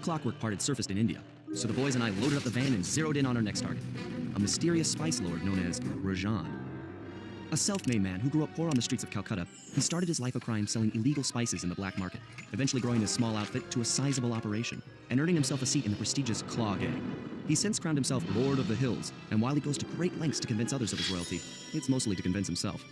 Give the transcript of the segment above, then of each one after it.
clockwork part had surfaced in India, so the boys and I loaded up the van and zeroed in on our next target, a mysterious spice lord known as Rajan. A self-made man who grew up poor on the streets of Calcutta, he started his life of crime selling illegal spices in the black market, eventually growing his small outfit to a sizable operation, and earning himself a seat in the prestigious Claw Gang. He's since crowned himself Lord of the Hills, and while he goes to great lengths to convince others of his royalty, it's mostly to convince himself.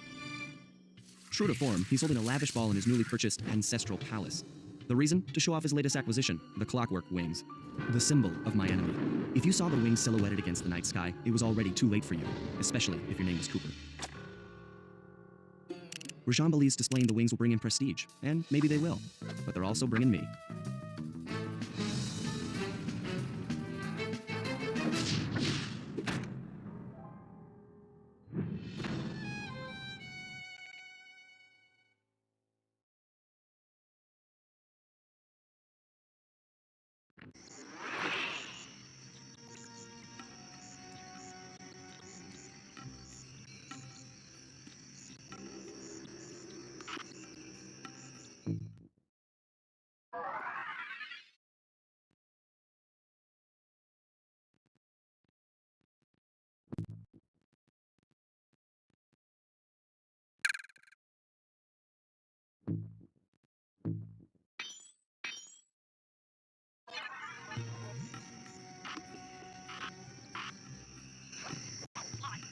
True to form, he's holding a lavish ball in his newly purchased ancestral palace. The reason? To show off his latest acquisition, the clockwork wings. The symbol of my enemy. If you saw the wings silhouetted against the night sky, it was already too late for you, especially if your name was Cooper. Rajan believes displaying the wings will bring in prestige, and maybe they will, but they're also bringing me.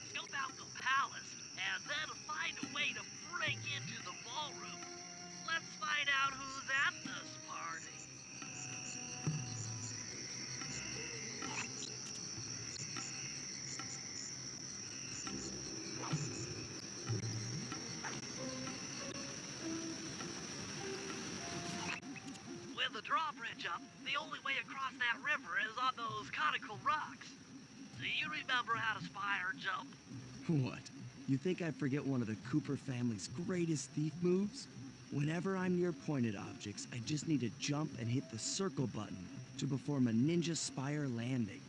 Scope out the palace, and then find a way to break into the ballroom. Let's find out who's at this party. With the drawbridge up, the only way across that river is on those conical rocks. Do you remember how to spire jump? What? You think I'd forget one of the Cooper family's greatest thief moves? Whenever I'm near pointed objects, I just need to jump and hit the circle button to perform a ninja spire landing.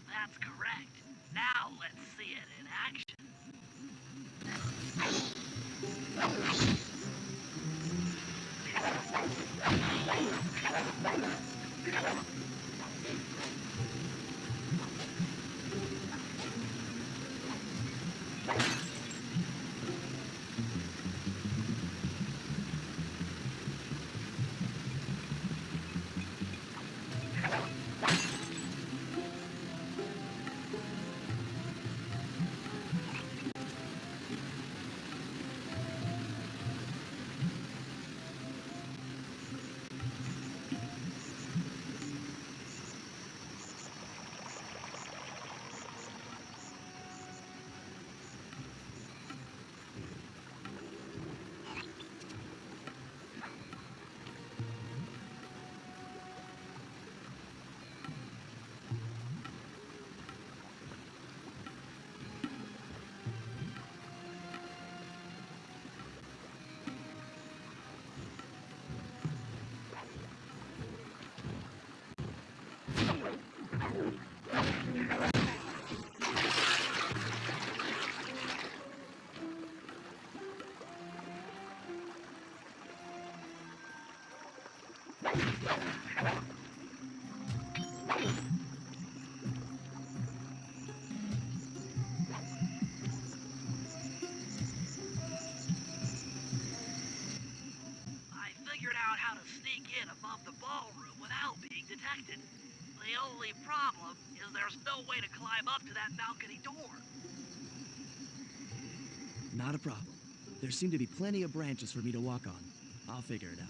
That's correct. Now let's see it in action. How to sneak in above the ballroom without being detected. The only problem is there's no way to climb up to that balcony door. Not a problem. There seem to be plenty of branches for me to walk on. I'll figure it out.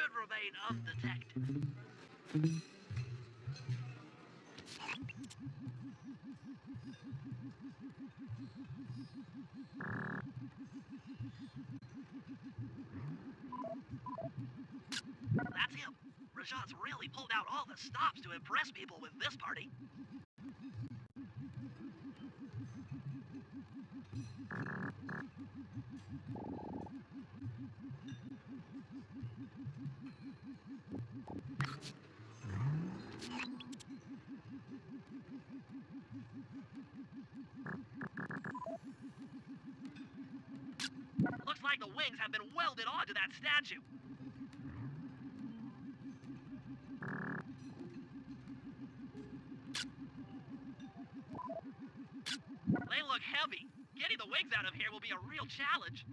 should remain undetected. That's him. Rajan's really pulled out all the stops to impress people with this party. Looks like the wings have been welded onto that statue. They look heavy. Getting the wings out of here will be a real challenge.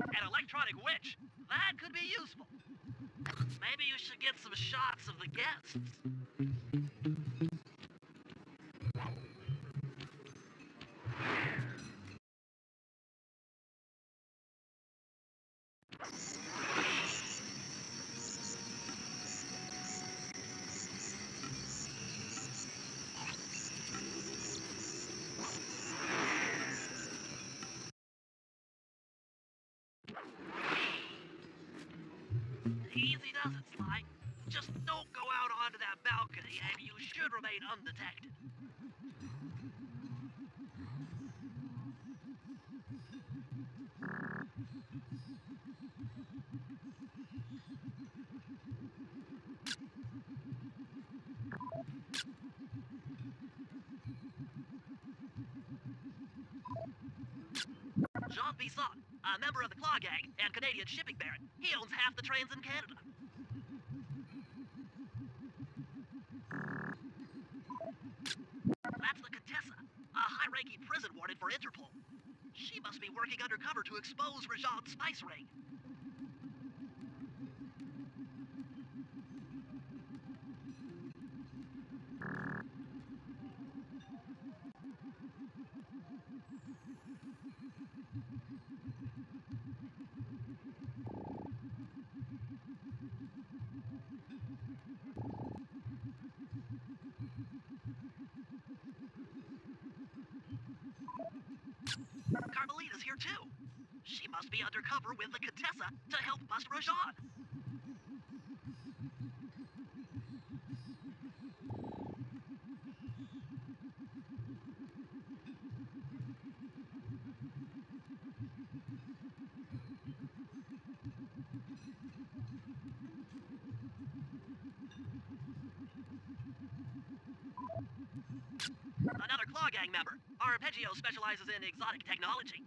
An electronic witch. That could be useful. Maybe you should get some shots of the guests. Easy does it, Sly. Just don't go out onto that balcony and you should remain undetected. Jean Bisson, a member of the Claw Gang and Canadian shipping baron. He owns half the trains in Canada. That's the Contessa, a high-ranking prison warden for Interpol. She must be working undercover to expose Rajan's spice ring. Carmelita's here too. She must be undercover with the Contessa to help bust Rajan. Another Claw Gang member. Arpeggio specializes in exotic technology.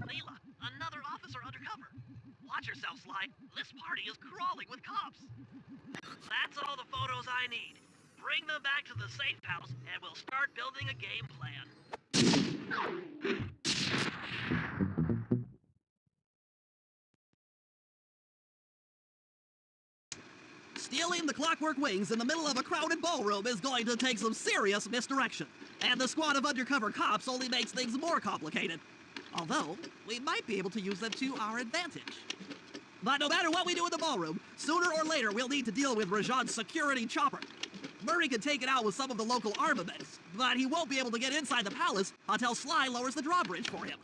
Leela, another officer undercover. Watch yourself, Sly. This party is crawling with cops. That's all the photos I need. Bring them back to the safe house, and we'll start building a game plan. Stealing the clockwork wings in the middle of a crowded ballroom is going to take some serious misdirection. And the squad of undercover cops only makes things more complicated. Although, we might be able to use them to our advantage. But no matter what we do in the ballroom, sooner or later we'll need to deal with Rajan's security chopper. Murray can take it out with some of the local armaments, but he won't be able to get inside the palace until Sly lowers the drawbridge for him.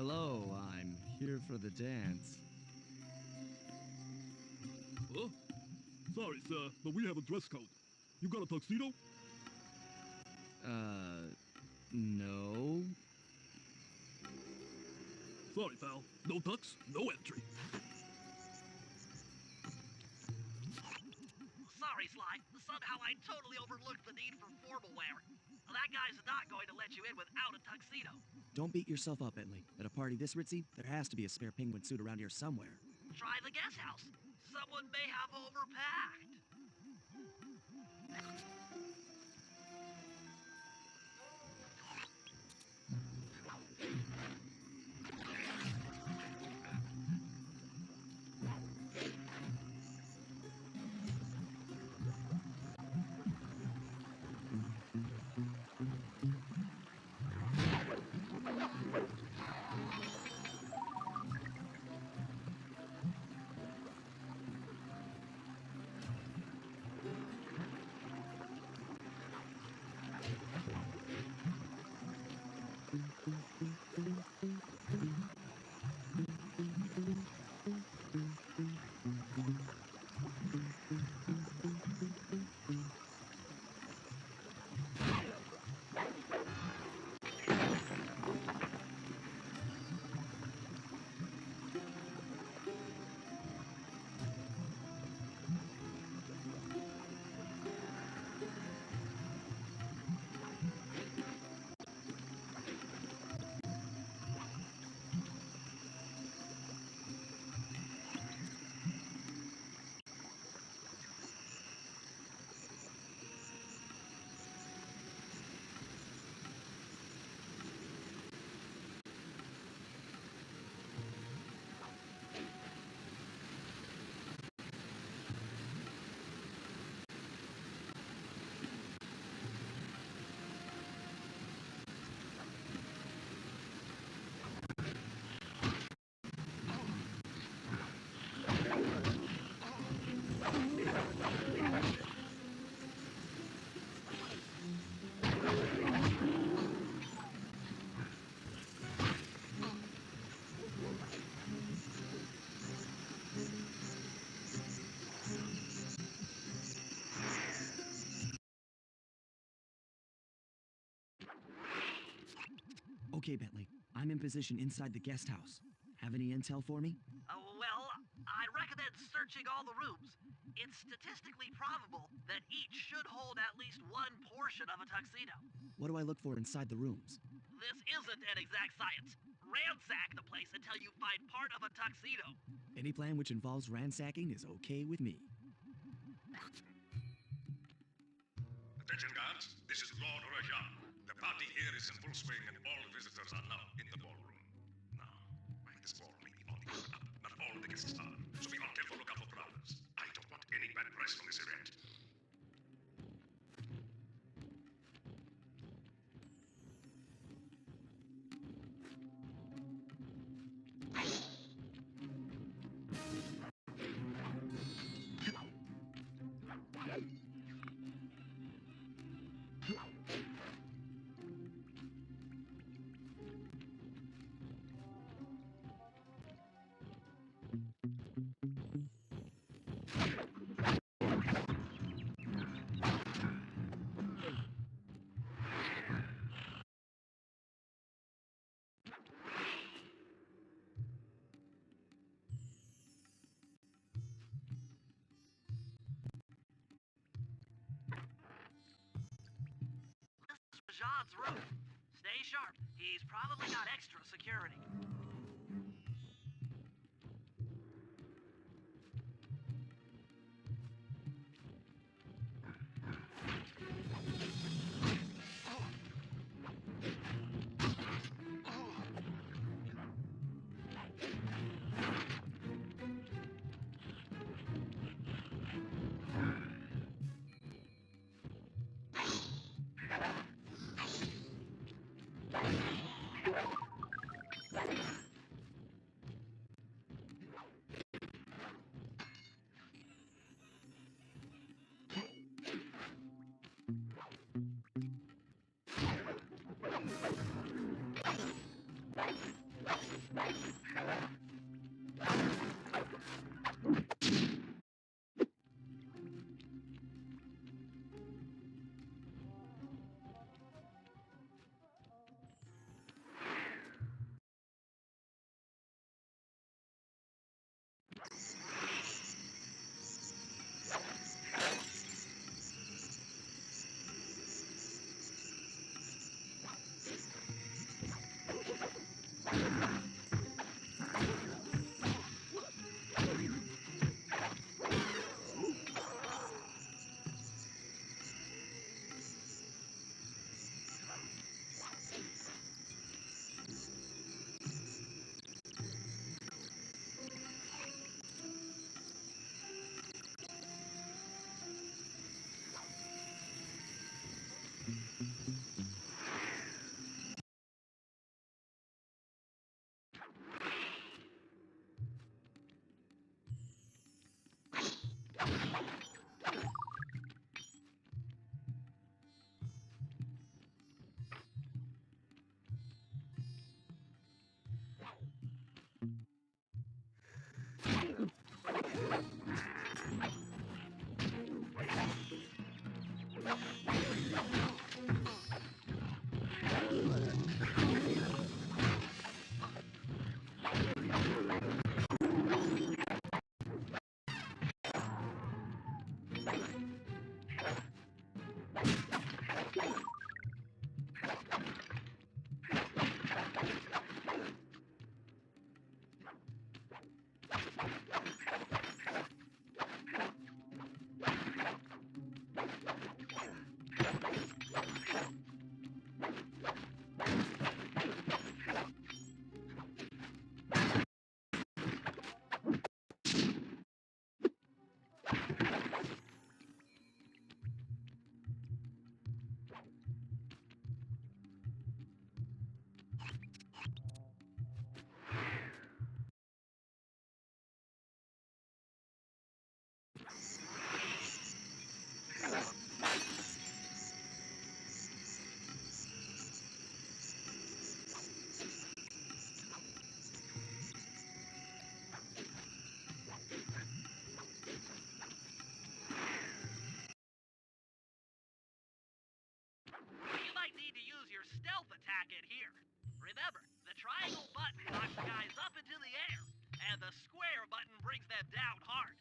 Hello, I'm here for the dance. Huh? Sorry, sir, but we have a dress code. You got a tuxedo? No. Sorry, pal. No tux, no entry. Sorry, Sly. Somehow I totally overlooked the need for formal wear. That guy's not going to let you in without a tuxedo. Don't beat yourself up, Bentley. At a party this ritzy, there has to be a spare penguin suit around here somewhere. Try the guest house. Someone may have overpacked. Okay, Bentley. I'm in position inside the guest house. Have any intel for me? Well, I recommend searching all the rooms. It's statistically probable that each should hold at least one portion of a tuxedo. What do I look for inside the rooms? This isn't an exact science. Ransack the place until you find part of a tuxedo. Any plan which involves ransacking is okay with me. Attention guards, this is Lord Rajan. The party here is in full swing and all visitors are now in the ballroom. Now, this ball may be audience up, not all the guests are, so be on careful lookout for prowlers. I don't want any bad press from this event. This is Rajan's room. Stay sharp. He's probably got extra security. You might need to use your stealth attack in here. Remember, the triangle button knocks guys up into the air, and the square button brings them down hard.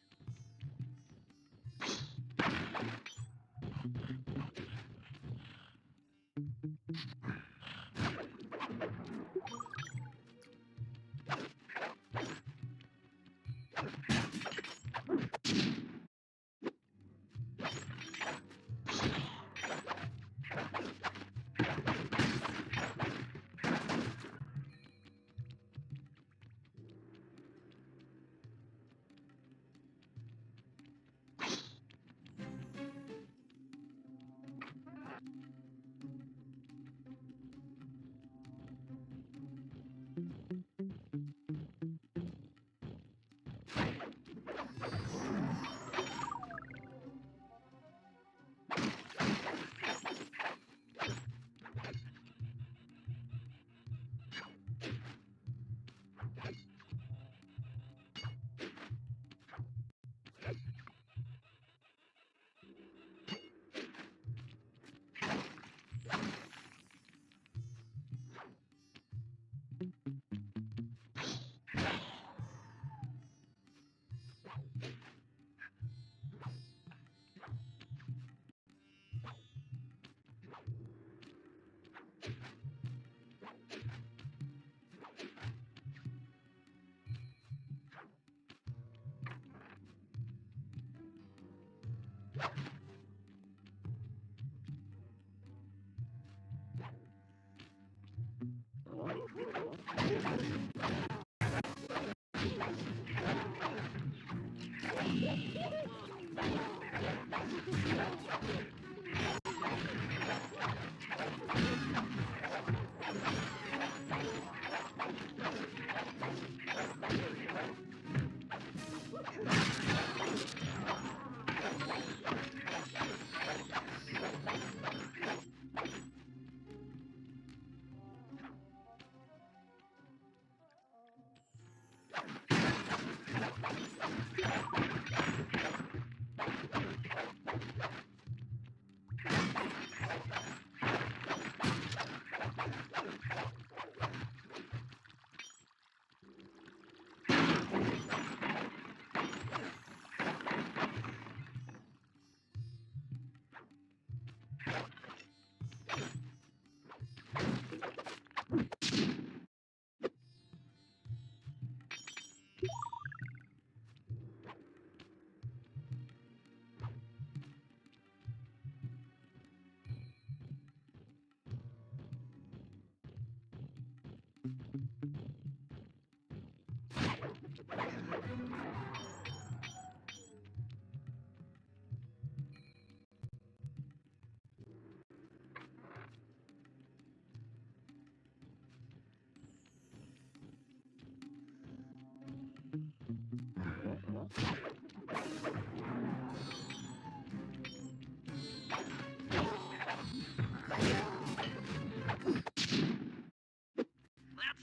That's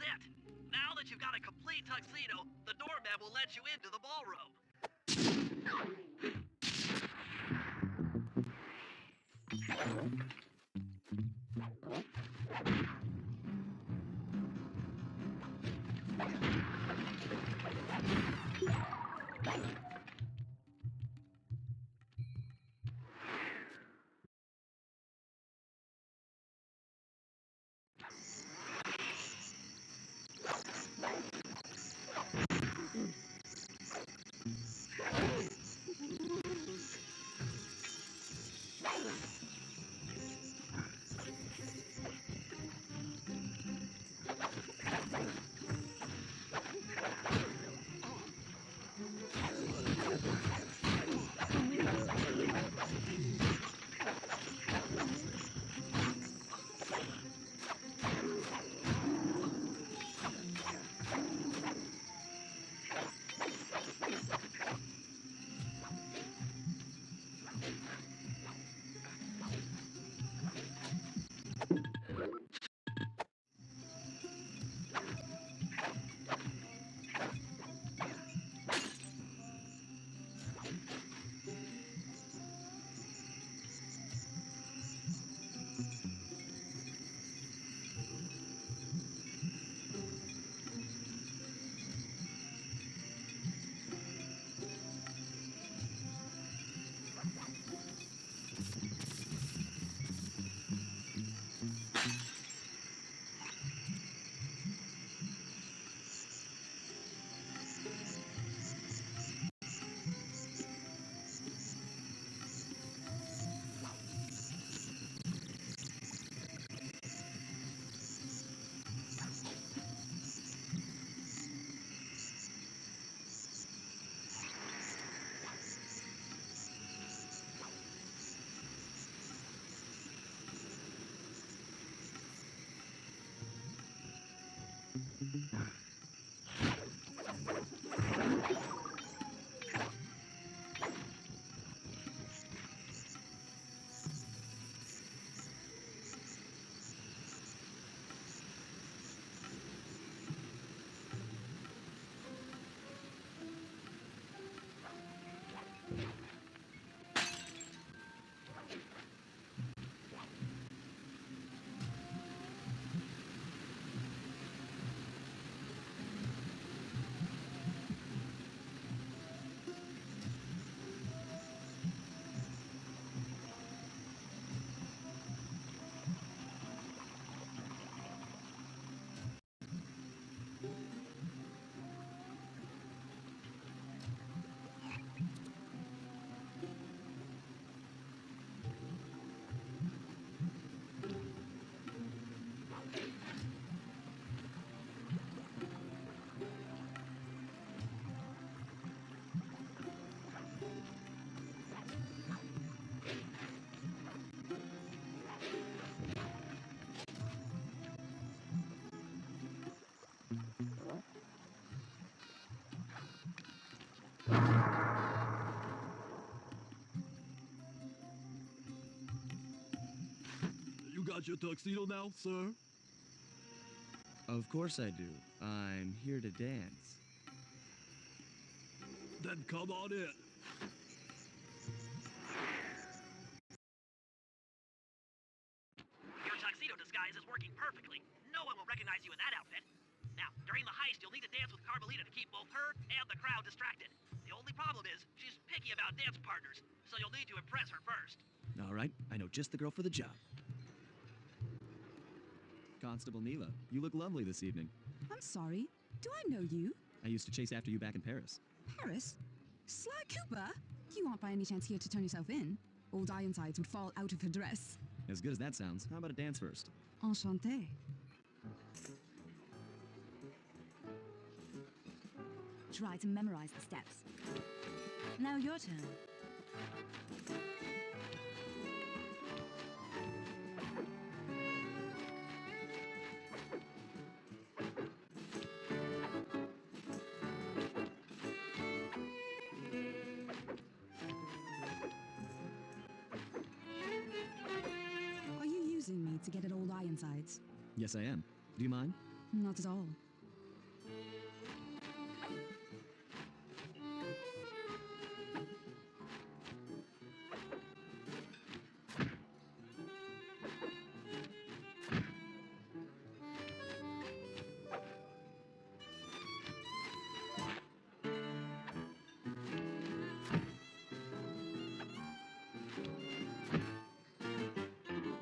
it. Now that you've got a complete tuxedo, the doorman will let you into the ballroom. You got your tuxedo now, sir? Of course I do. I'm here to dance. Then come on in. Your tuxedo disguise is working perfectly. No one will recognize you in that outfit. Now, during the heist, you'll need to dance with Carmelita to keep both her and the crowd distracted. The only problem is, she's picky about dance partners, so you'll need to impress her first. All right, I know just the girl for the job. Constable Neela, you look lovely this evening. I'm sorry. Do I know you? I used to chase after you back in Paris. Paris? Sly Cooper? You aren't by any chance here to turn yourself in? Old Ironsides would fall out of her dress. As good as that sounds, how about a dance first? Enchanté. Try to memorize the steps. Now your turn. Are you using me to get at old Ironsides? Yes, I am. Do you mind? Not at all.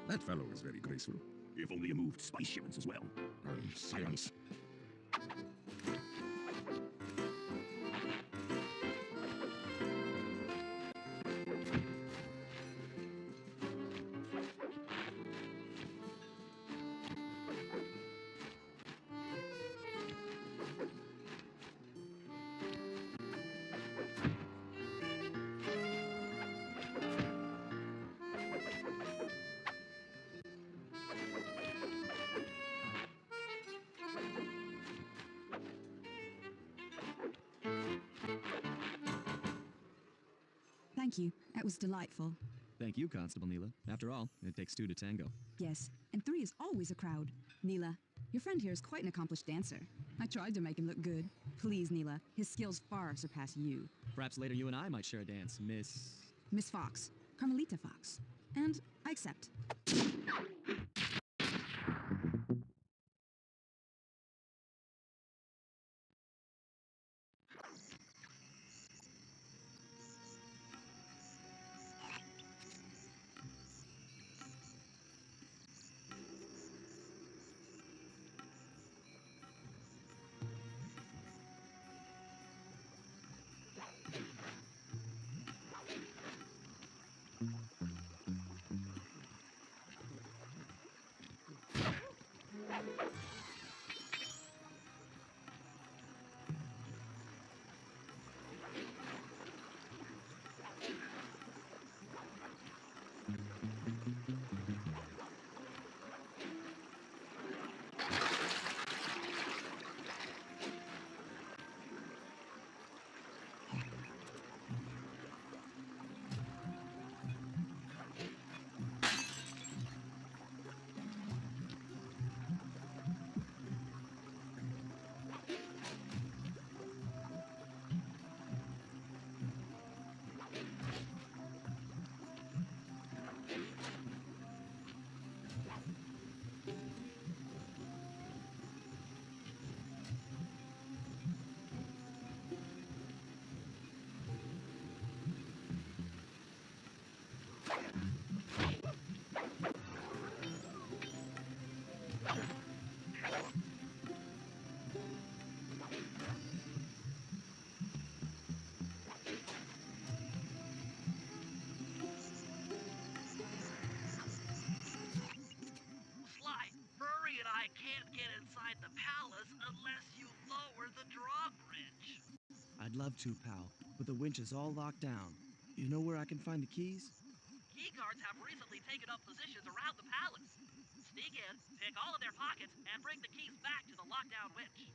That fellow is very graceful. If only you moved spice shipments as well. Silence. Thank you. That was delightful. Thank you, Constable Neela. After all, it takes two to tango. Yes, and 3 is always a crowd. Neela, your friend here is quite an accomplished dancer. I tried to make him look good. Please, Neela, his skills far surpass you. Perhaps later you and I might share a dance, Miss... Miss Fox, Carmelita Fox. And I accept. Sly, Murray and I can't get inside the palace unless you lower the drawbridge. I'd love to, pal, but the winch is all locked down. You know where I can find the keys? Key guards have recently taken up positions around the palace. Sneak in, pick all of their pockets, and bring the keys back to the lockdown winch.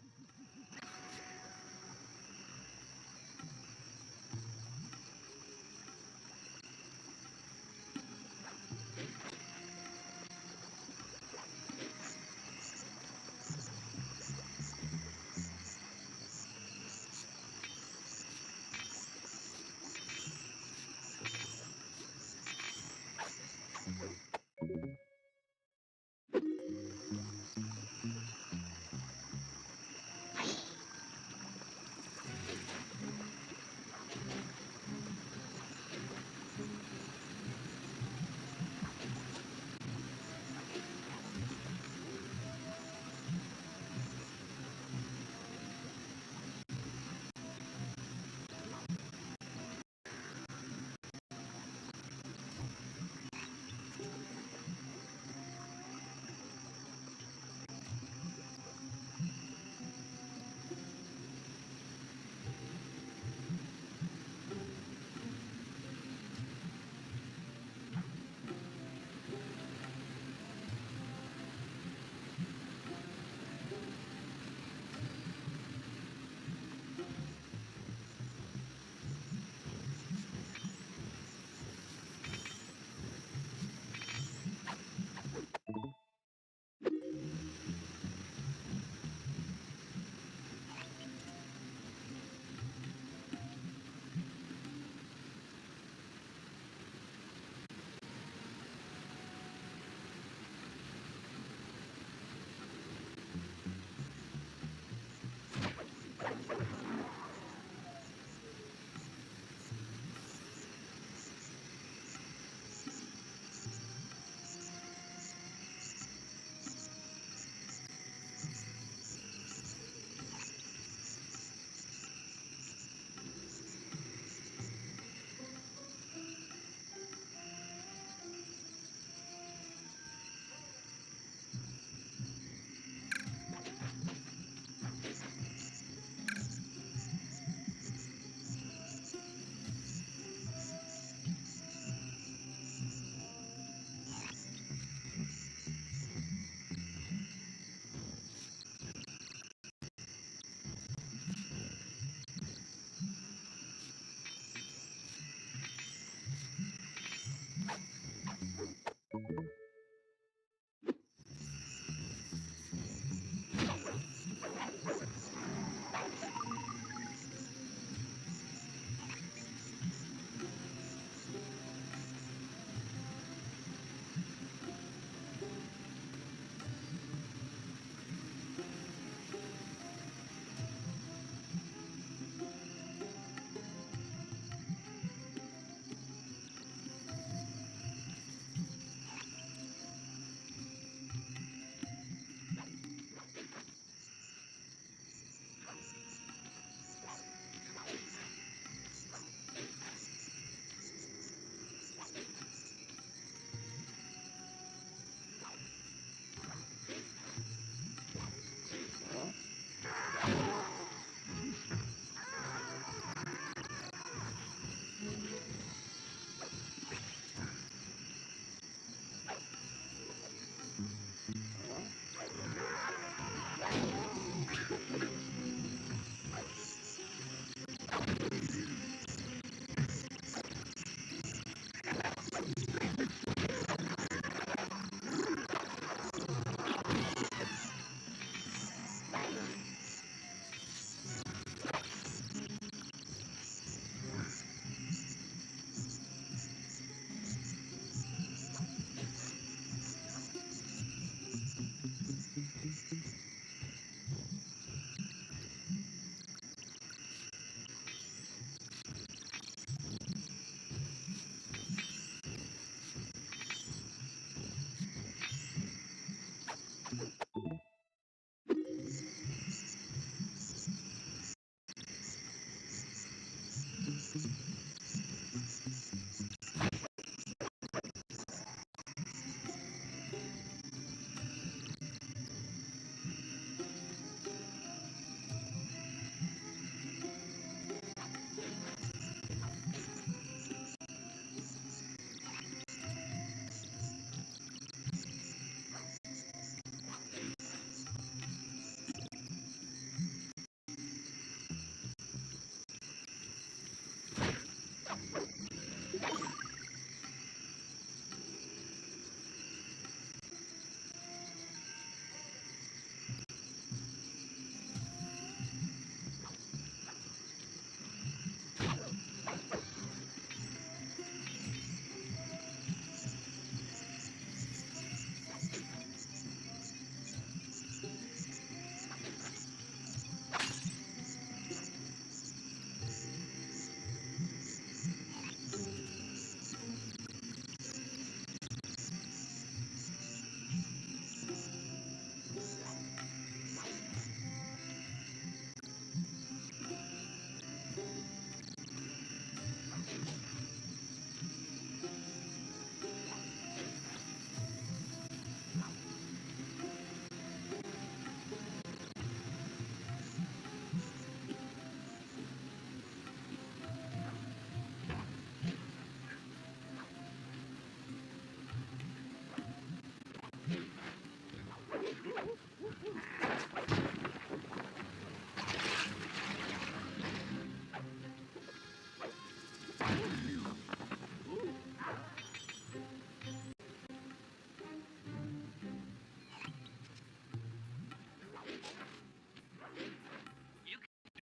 You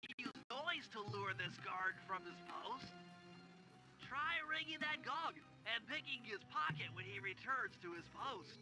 can use noise to lure this guard from his post. Try ringing that gong and picking his pocket when he returns to his post.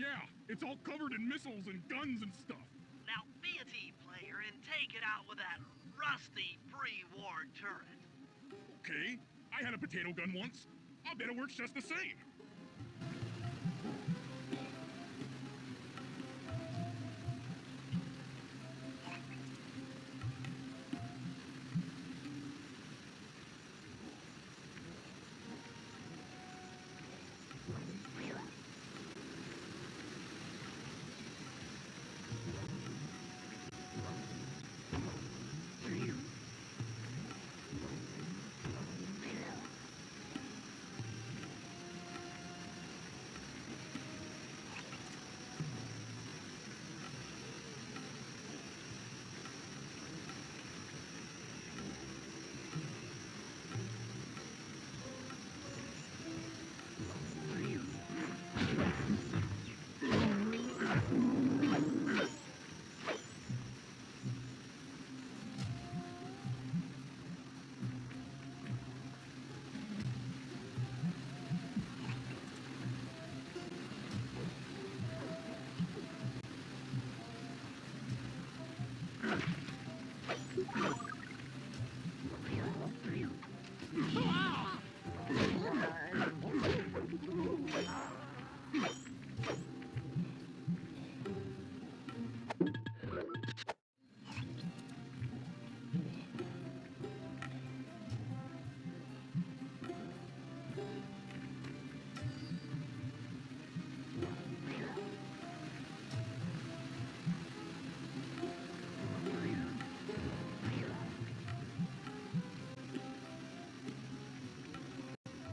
Yeah, it's all covered in missiles and guns and stuff. Now be a team player and take it out with that rusty pre-war turret. Okay, I had a potato gun once. I bet it works just the same.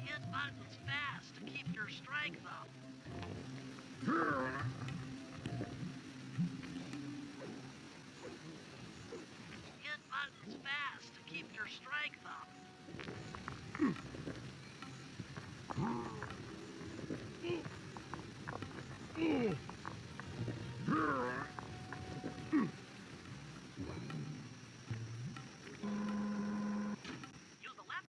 Hit buttons fast to keep your strength up. Hit buttons fast to keep your strength up. Use the left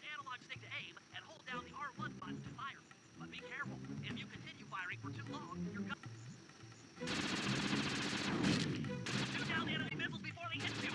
analog stick to aim and hold down the R1 button to fire. But be careful. If you continue firing for too long, your gun... Shoot down the enemy missiles before they hit you.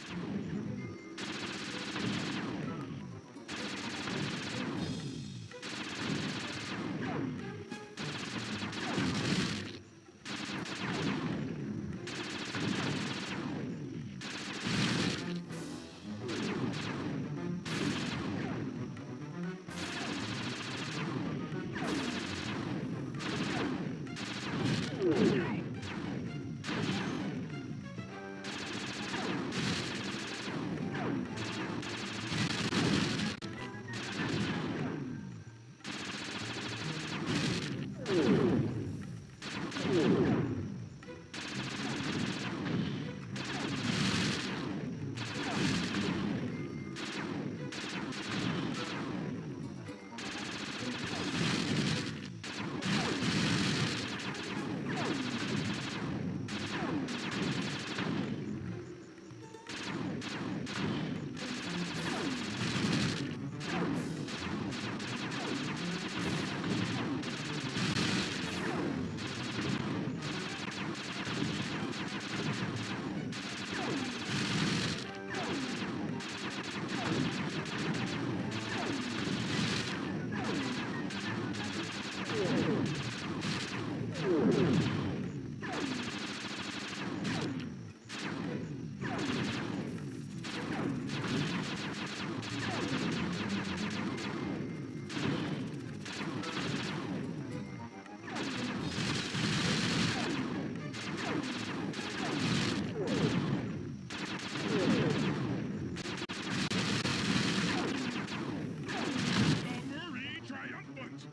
Murray triumphant!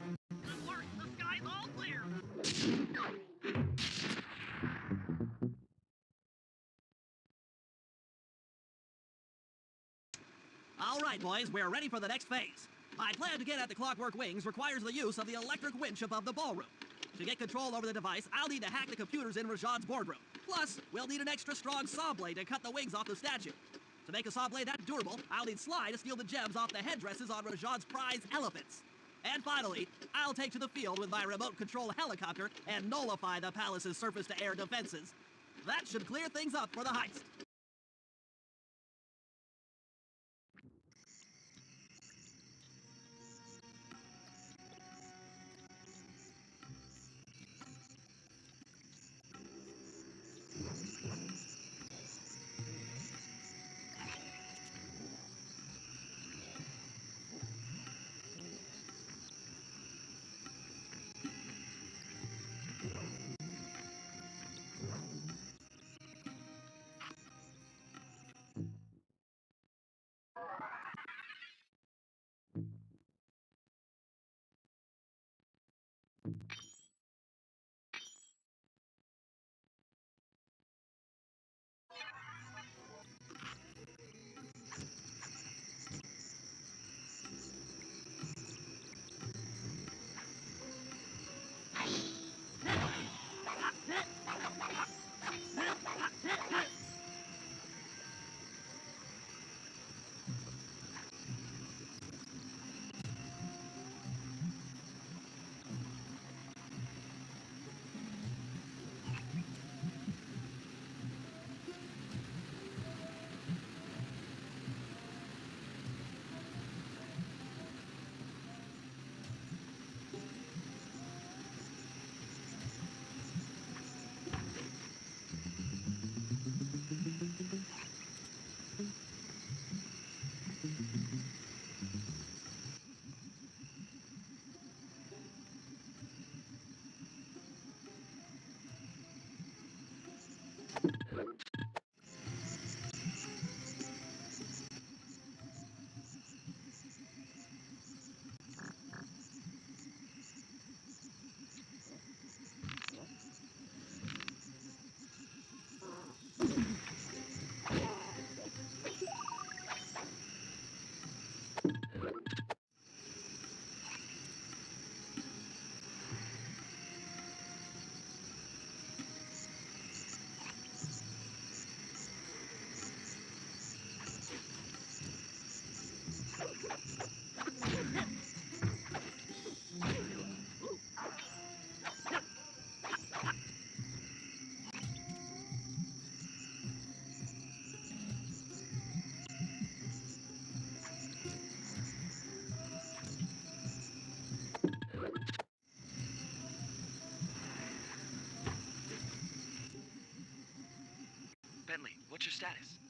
Good work. The sky's all clear. All right, boys, we're ready for the next phase. My plan to get at the Clockwork Wings requires the use of the electric winch above the ballroom. To get control over the device, I'll need to hack the computers in Rajad's boardroom. Plus, we'll need an extra strong saw blade to cut the wings off the statue. To make a saw blade that durable, I'll need Sly to steal the gems off the headdresses on Rajad's prize elephants. And finally, I'll take to the field with my remote control helicopter and nullify the palace's surface-to-air defenses. That should clear things up for the heist. Bentley, what's your status?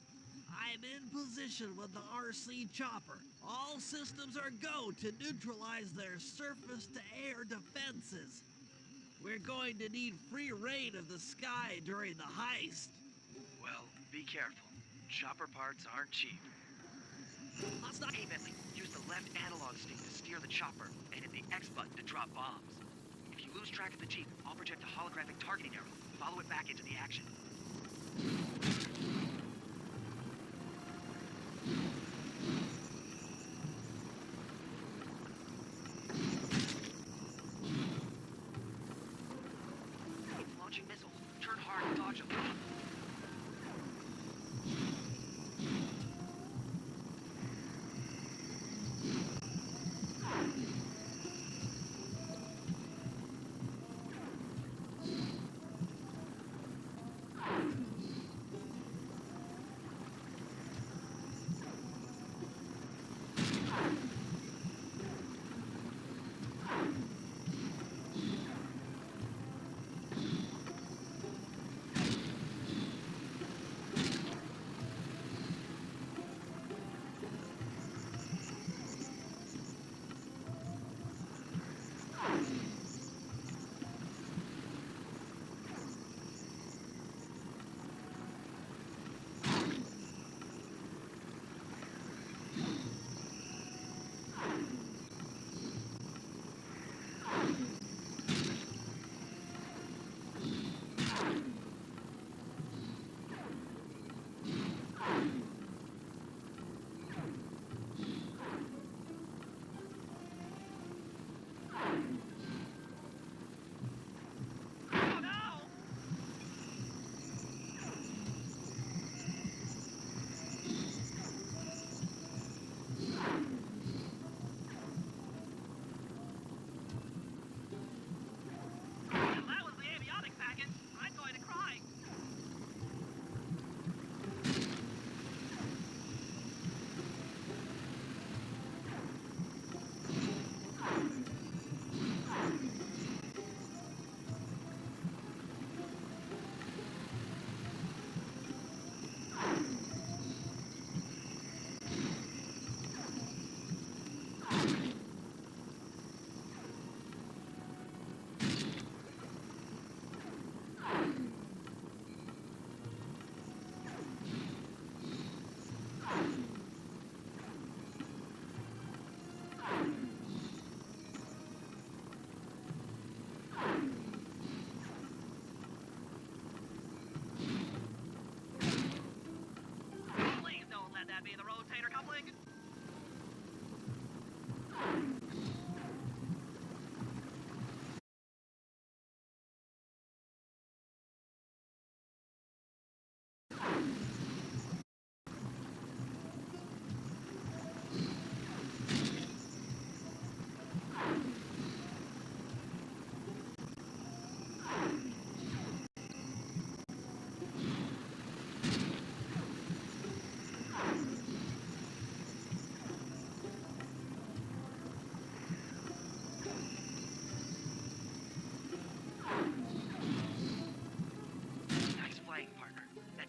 I'm in position with the RC chopper. All systems are go to neutralize their surface-to-air defenses. We're going to need free reign of the sky during the heist. Well, be careful. Chopper parts aren't cheap. Let's not... Hey, Bentley, use the left analog stick to steer the chopper and hit the X button to drop bombs. If you lose track of the Jeep, I'll project a holographic targeting arrow. Follow it back into the action. It's launching missiles. Turn hard and dodge them.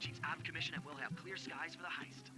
chief's out of commission and we'll have clear skies for the heist.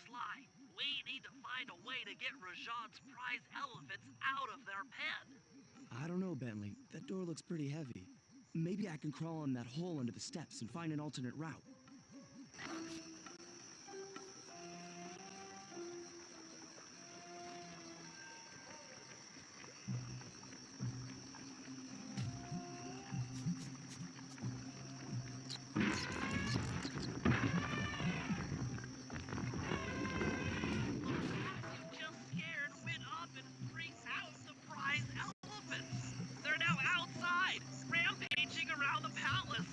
Sly, we need to find a way to get Rajan's prize elephants out of their pen. I don't know, Bentley. That door looks pretty heavy. Maybe I can crawl in that hole under the steps and find an alternate route. Just scared, went up and freaked out the prize elephants. They're now outside, rampaging around the palace.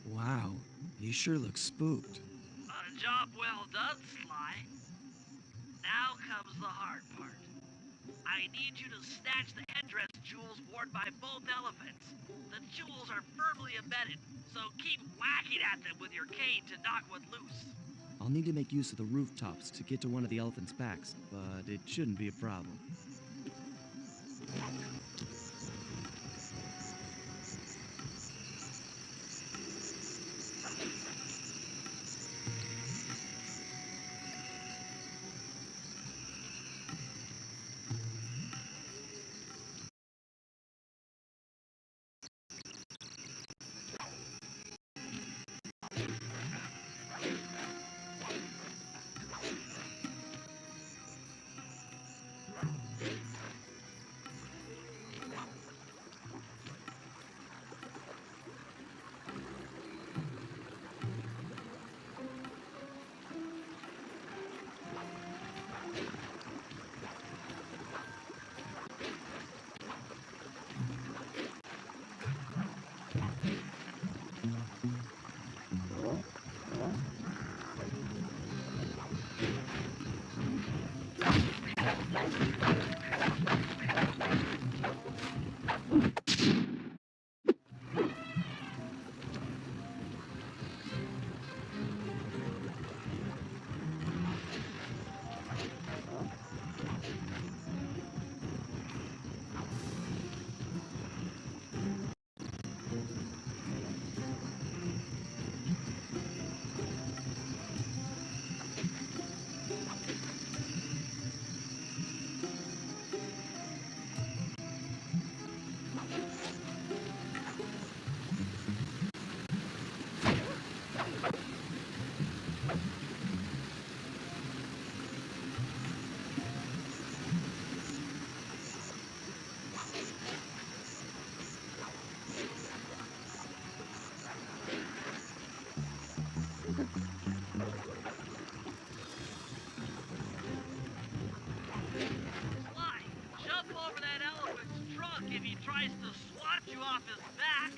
Wow, he sure looks spooked. A job well done, Sly. Now comes the hard part. I need you to snatch the headdress jewels worn by both elephants. The jewels are firmly embedded, so keep whacking at them with your cane to knock one loose. I'll need to make use of the rooftops to get to one of the elephants' backs, but it shouldn't be a problem. over that elephant's trunk if he tries to swat you off his back.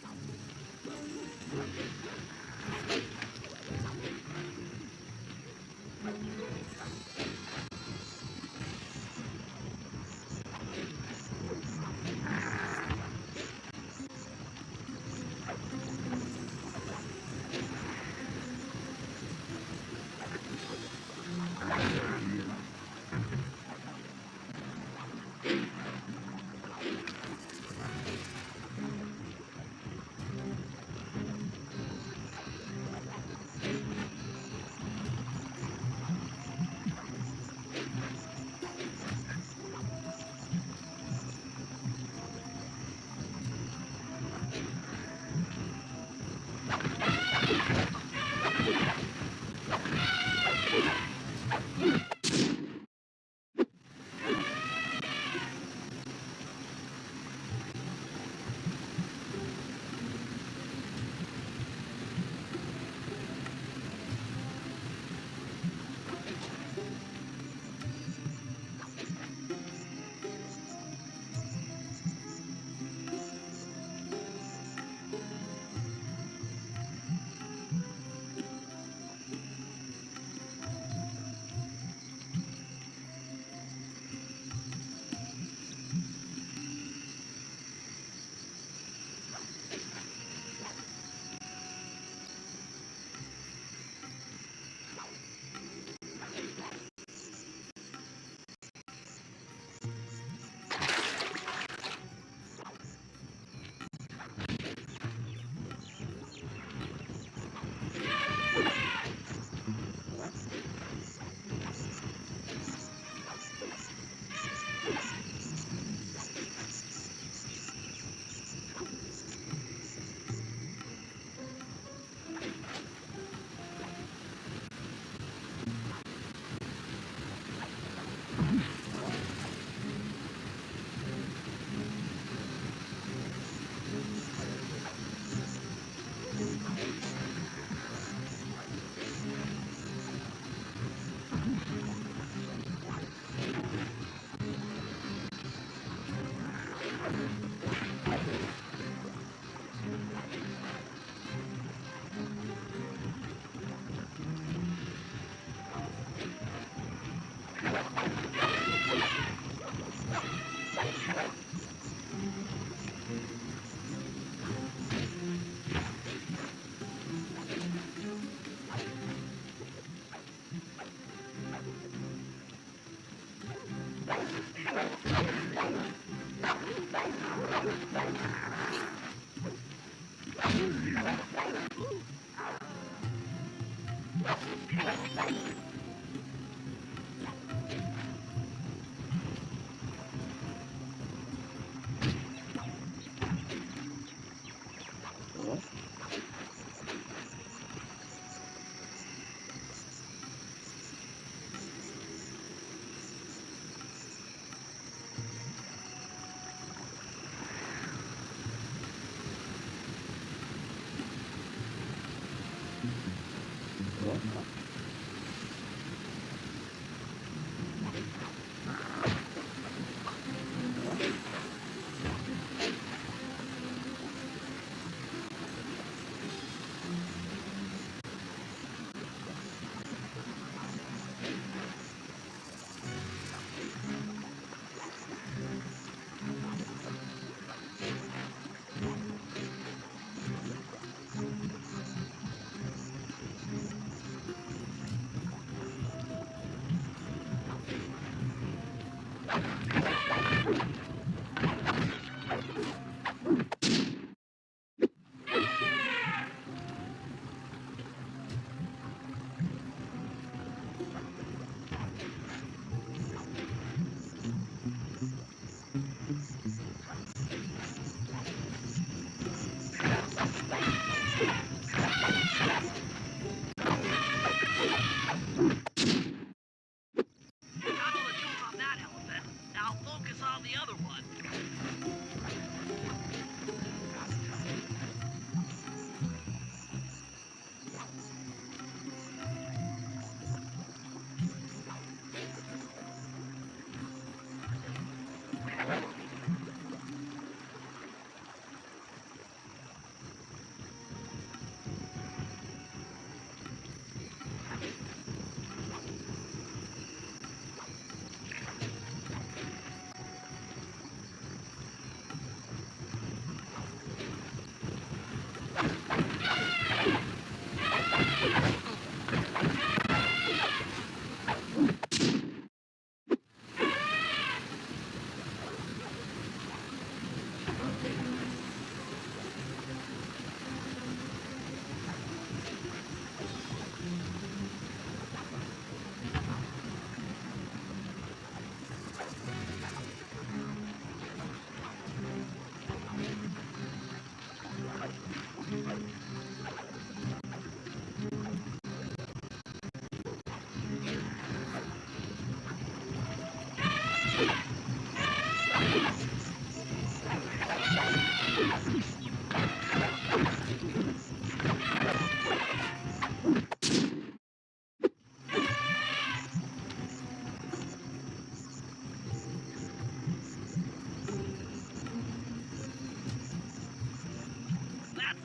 That's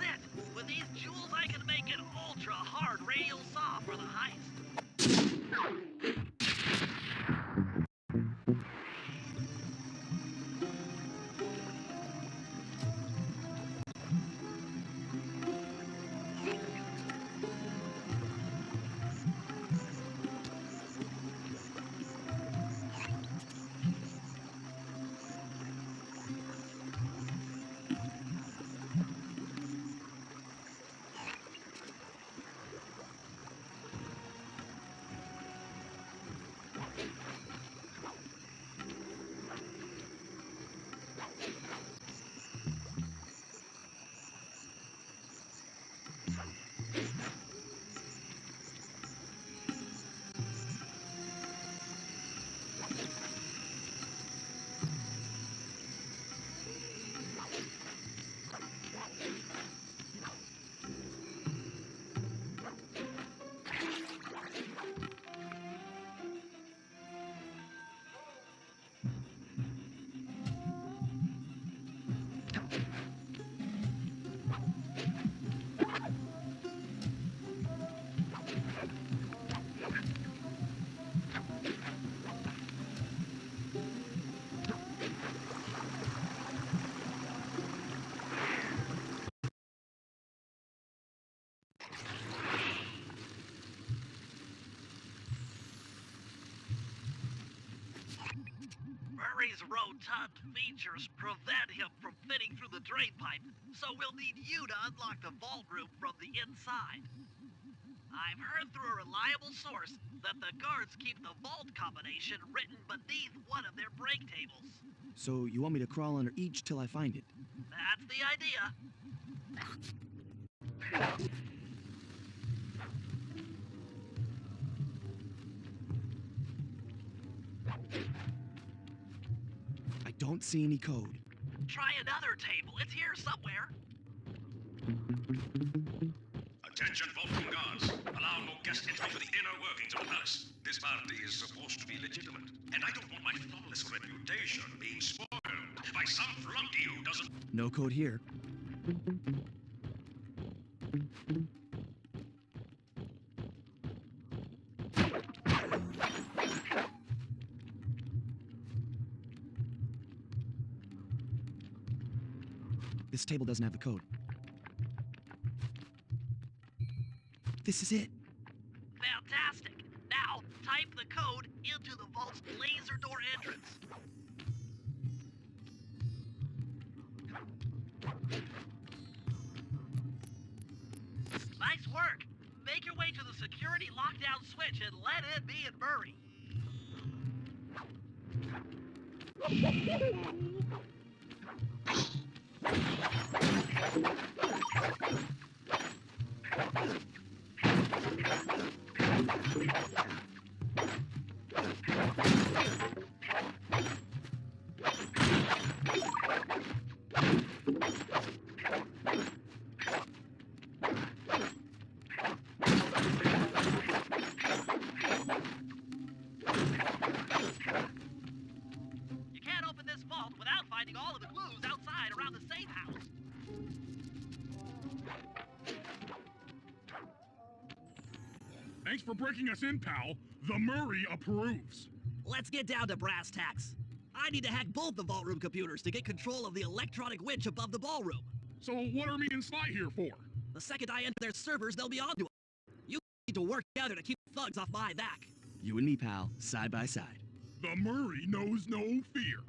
it! With these jewels, I can make an ultra-hard radial saw for the heist. Murray's rotund features prevent him from fitting through the drain pipe, so we'll need you to unlock the vault room from the inside. I've heard through a reliable source that the guards keep the vault combination written beneath one of their break tables. So you want me to crawl under each till I find it? That's the idea. I don't see any code. Try another table. It's here somewhere. Attention, Vulcan guards. Allow no guest entry for the inner workings of the palace. This party is supposed to be legitimate, and I don't want my flawless reputation being spoiled by some flunky who doesn't... No code here. This table doesn't have the code. This is it. Fantastic. Now, type the code into the vault's laser door entrance. Nice work. Make your way to the security lockdown switch and let in me and Murray. You can't open this vault without finding all of the clues outside around the safe house. Thanks for breaking us in, pal. The Murray approves. Let's get down to brass tacks. I need to hack both the vault room computers to get control of the electronic winch above the ballroom. So what are me and Sly here for? The second I enter their servers, they'll be onto it. You need to work together to keep thugs off my back. You and me, pal, side by side. The Murray knows no fear.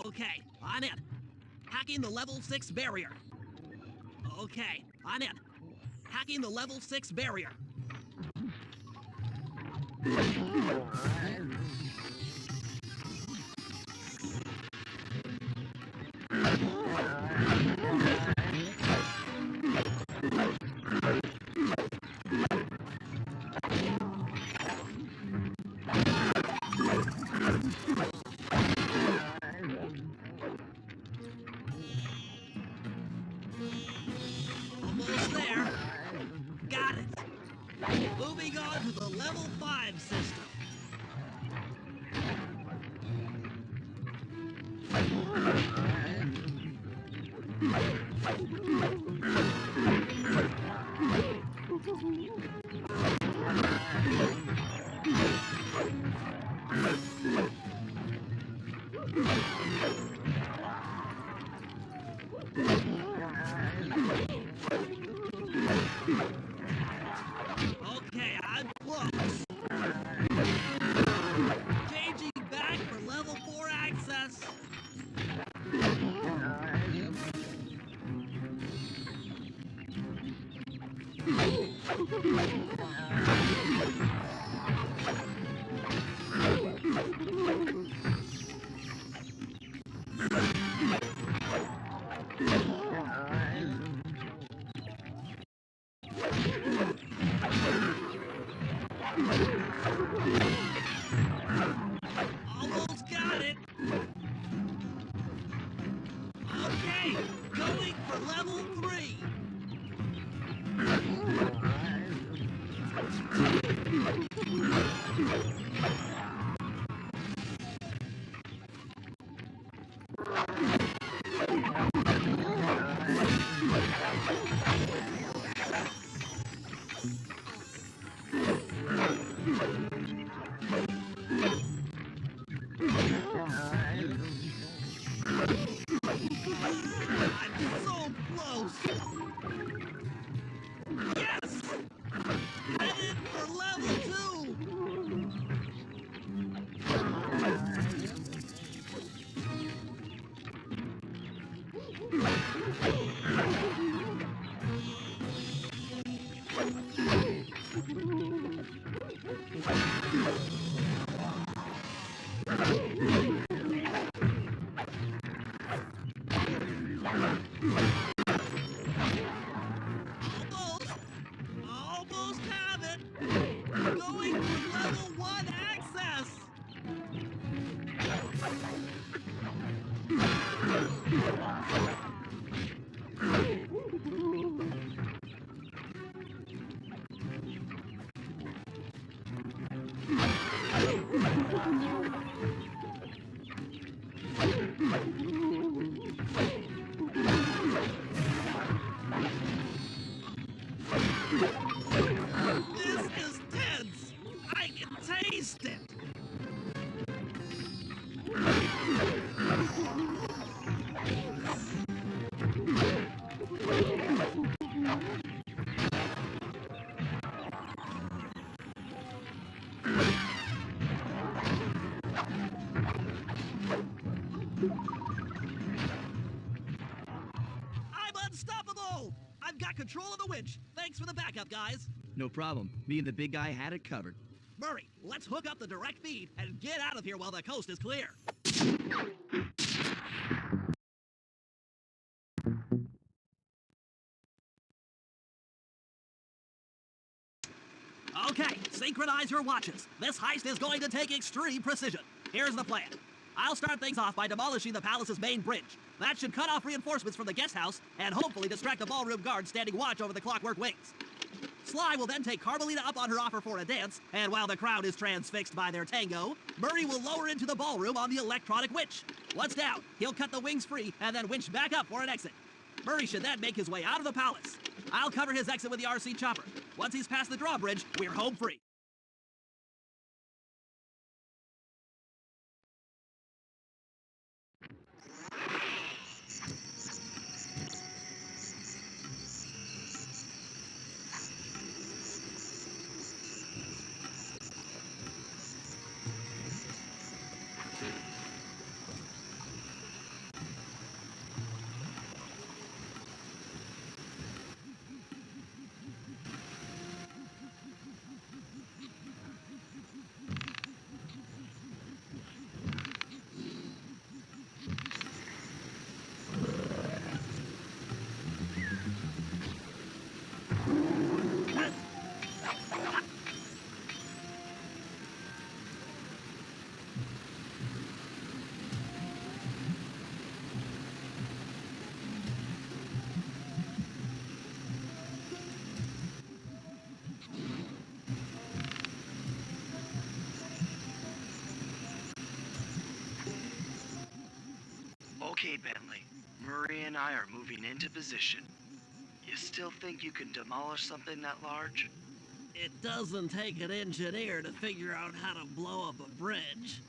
Okay, I'm in. Hacking the level 6 barrier. Okay, I'm in. Hacking the level 6 barrier. Okay, I'm close. Changing back for level 4 access. Almost got it. Okay, going for level 3. I'm so close. Yes! Headed for level 2. Almost. Almost have it. Going for level 1 access. This is tense. I can taste it. I'm unstoppable. I've got control of the winch. Thanks for the backup, guys. No problem. Me and the big guy had it covered. Murray, let's hook up the direct feed and get out of here while the coast is clear. Okay, synchronize your watches. This heist is going to take extreme precision. Here's the plan. I'll start things off by demolishing the palace's main bridge. That should cut off reinforcements from the guest house and hopefully distract the ballroom guards standing watch over the clockwork wings. Sly will then take Carmelita up on her offer for a dance, and while the crowd is transfixed by their tango, Murray will lower into the ballroom on the electronic winch. Once down, he'll cut the wings free and then winch back up for an exit. Murray should then make his way out of the palace. I'll cover his exit with the RC chopper. Once he's past the drawbridge, we're home free. Okay, Bentley. Murray and I are moving into position. You still think you can demolish something that large? It doesn't take an engineer to figure out how to blow up a bridge.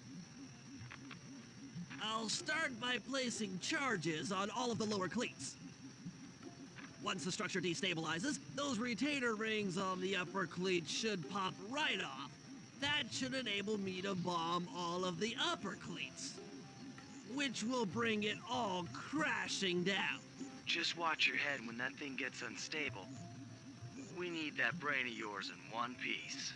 I'll start by placing charges on all of the lower cleats. Once the structure destabilizes, those retainer rings on the upper cleats should pop right off. That should enable me to bomb all of the upper cleats, which will bring it all crashing down. Just watch your head when that thing gets unstable. We need that brain of yours in one piece.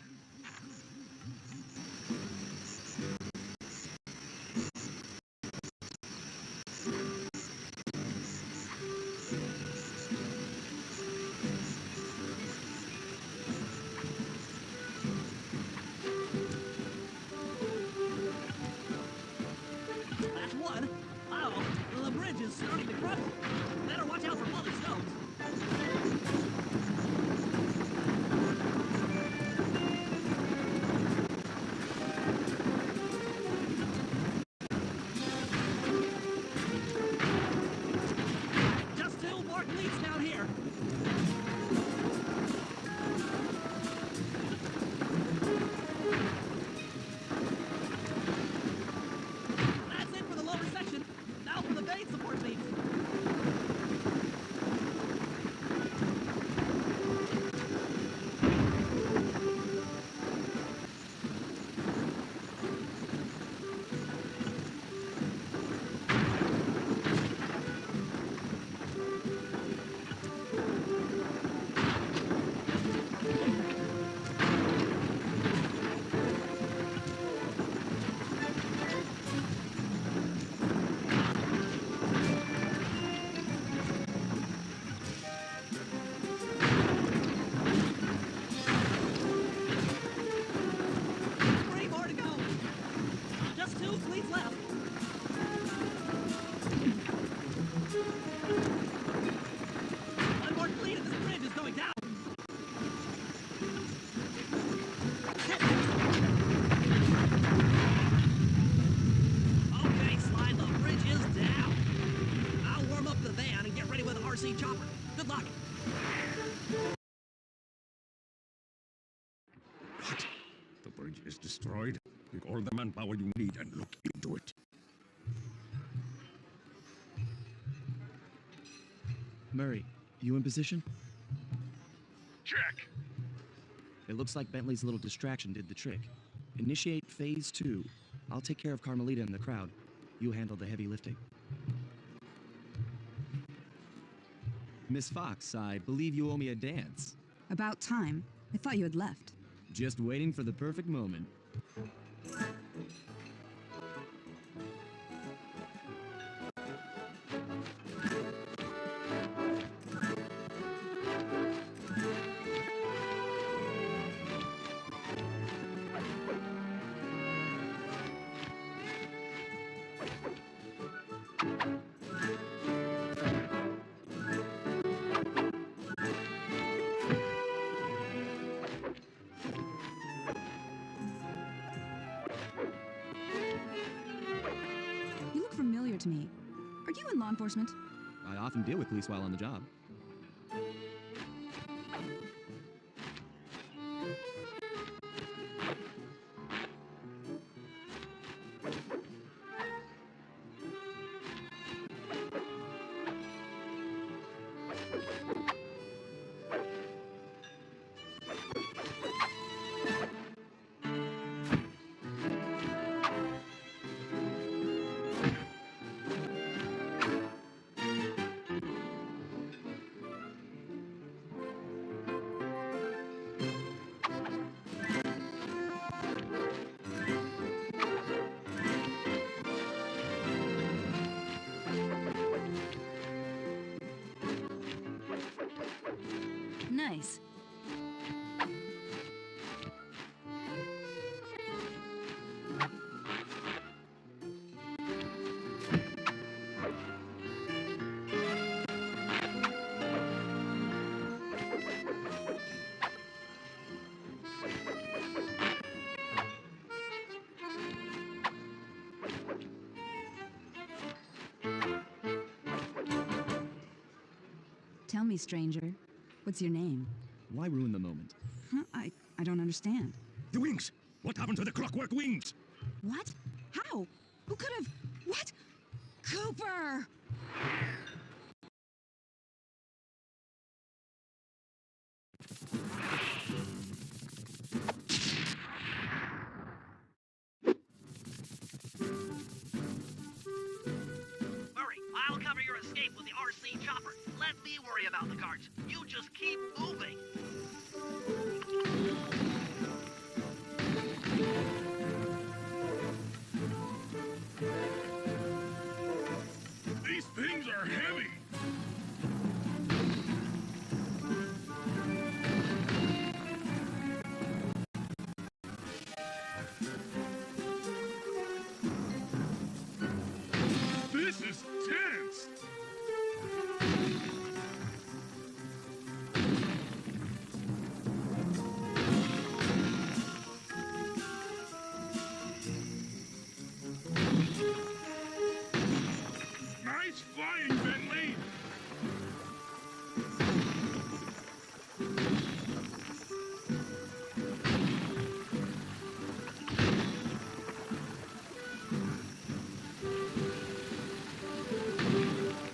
That's one. Oh, the bridge is starting to crumble. Better watch out for falling stones. Just two more cleats down here. That's it for the lower section. Now for the main support beams. Three more to go. Just two cleats left. One more cleat and this bridge is going down. Okay, Slide, the bridge is down. I'll warm up the van and get ready with the RC chopper. Good luck. What? The bridge is destroyed? Take all the manpower you need and look into it. Murray, you in position? Check! It looks like Bentley's little distraction did the trick. Initiate phase 2. I'll take care of Carmelita and the crowd. You handle the heavy lifting. Miss Fox, I believe you owe me a dance. About time. I thought you had left. Just waiting for the perfect moment. You look familiar to me. Are you in law enforcement? I often deal with police while on the job. Nice. Tell me, stranger, what's your name? Why ruin the moment? Huh? I don't understand. The wings! What happened to the clockwork wings? What? How? Who could have... What? Cooper! Murray, I'll cover your escape with the RC chopper. Let me worry about the carts. You just keep moving. These things are heavy! This is tense! Nice flying, Bentley!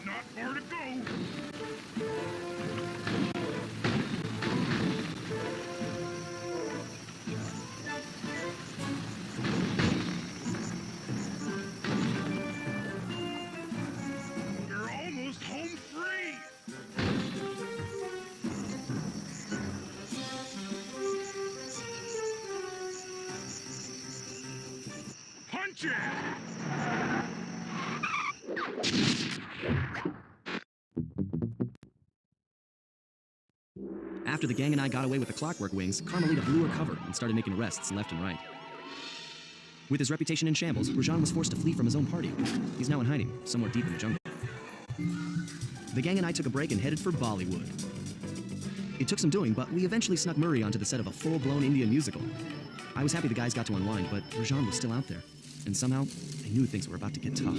Not far to go. We're almost home free. Punch it! After the gang and I got away with the clockwork wings, Carmelita blew her cover and started making arrests left and right. With his reputation in shambles, Rajan was forced to flee from his own party. He's now in hiding, somewhere deep in the jungle. The gang and I took a break and headed for Bollywood. It took some doing, but we eventually snuck Murray onto the set of a full-blown Indian musical. I was happy the guys got to unwind, but Rajan was still out there. And somehow, I knew things were about to get tough.